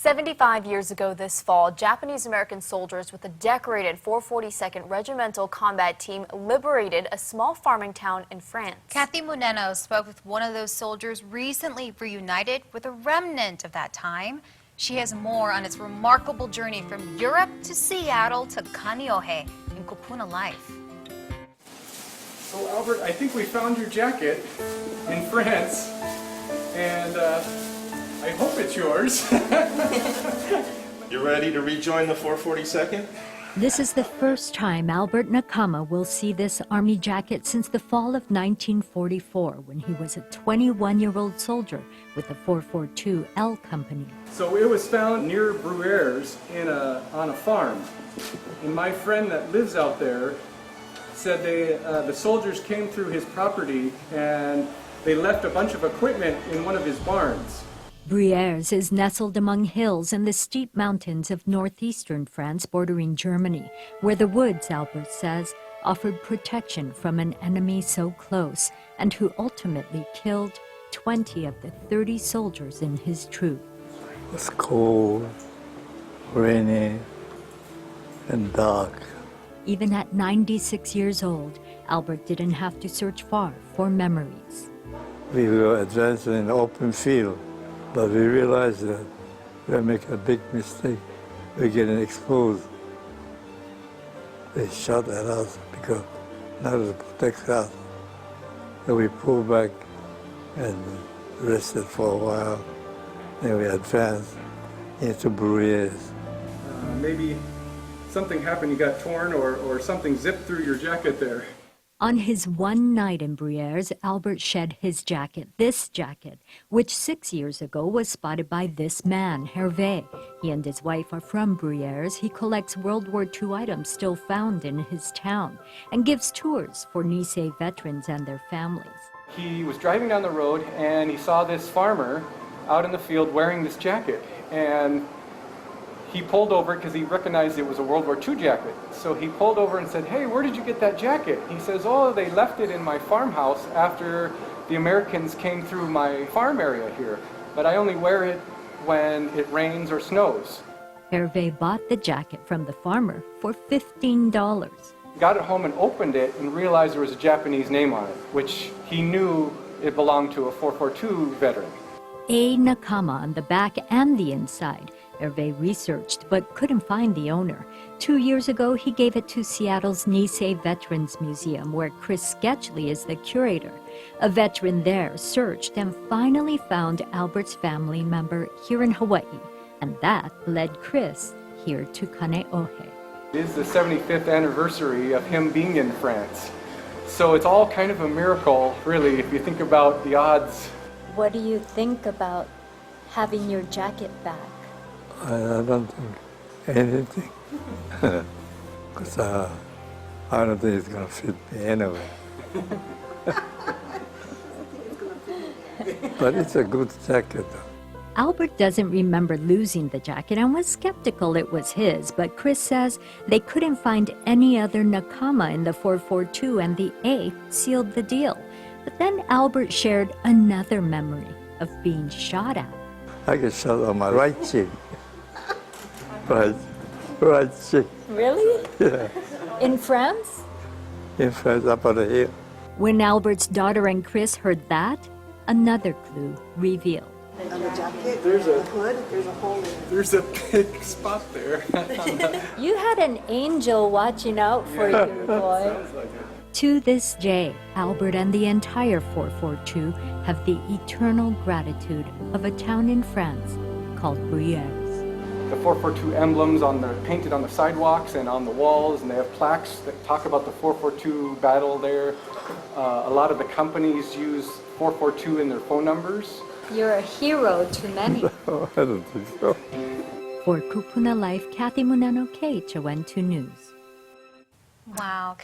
75 years ago this fall, Japanese-American soldiers with the decorated 442nd Regimental Combat Team liberated a small farming town in France. Kathy Muneno spoke with one of those soldiers recently reunited with a remnant of that time. She has more on its remarkable journey from Europe to Seattle to Kaneohe in Kupuna life. So Albert, I think we found your jacket in France, and I hope it's yours. You ready to rejoin the 442nd? This is the first time Albert Nakama will see this Army jacket since the fall of 1944, when he was a 21-year-old soldier with the 442 L Company. So it was found near Bruyères on a farm. And my friend that lives out there said the soldiers came through his property and they left a bunch of equipment in one of his barns. Bruyères is nestled among hills in the steep mountains of northeastern France bordering Germany, where the woods, Albert says, offered protection from an enemy so close and who ultimately killed 20 of the 30 soldiers in his troop. It's cold, rainy, and dark. Even at 96 years old, Albert didn't have to search far for memories. We were advancing in the open field, but we realized that we're making a big mistake. We're getting exposed. They shot at us because not to protect us. So we pulled back and rested for a while. Then we advanced into Bruyères. Maybe something happened, you got torn or something zipped through your jacket there. On his one night in Bruyères, Albert shed his jacket, this jacket, which 6 years ago was spotted by this man, Hervé. He and his wife are from Bruyères. He collects World War II items still found in his town and gives tours for Nisei veterans and their families. He was driving down the road and he saw this farmer out in the field wearing this jacket. And he pulled over because he recognized it was a World War II jacket. So he pulled over and said, "Hey, where did you get that jacket?" He says, "Oh, they left it in my farmhouse after the Americans came through my farm area here. But I only wear it when it rains or snows." Hervé bought the jacket from the farmer for $15. Got it home and opened it and realized there was a Japanese name on it, which he knew it belonged to a 442 veteran. A. Nakama on the back and the inside. Hervé researched but couldn't find the owner. 2 years ago, he gave it to Seattle's Nisei Veterans Museum, where Chris Sketchley is the curator. A veteran there searched and finally found Albert's family member here in Hawaii, and that led Chris here to Kaneohe. It is the 75th anniversary of him being in France. So it's all kind of a miracle, really, if you think about the odds. What do you think about having your jacket back? I don't think anything, because I don't think it's going to fit me anyway. But it's a good jacket. Albert doesn't remember losing the jacket and was skeptical it was his, but Chris says they couldn't find any other Nakama in the 442 and the A sealed the deal. But then Albert shared another memory of being shot at. I get shot on my right cheek. Right cheek. Really? Yeah. In France? In France, up on the hill. When Albert's daughter and Chris heard that, another clue revealed. On the jacket, There's a- the hood, there's a hole in it. There's a big spot there. You had an angel watching out for you, boy. To this day, Albert and the entire 442 have the eternal gratitude of a town in France called Bruyères. The 442 emblems painted on the sidewalks and on the walls, and they have plaques that talk about the 442 battle there. A lot of the companies use 442 in their phone numbers. You're a hero to many. Oh, I don't think so. For Kupuna Life, Kathy Muneno, KHON2 News. Wow.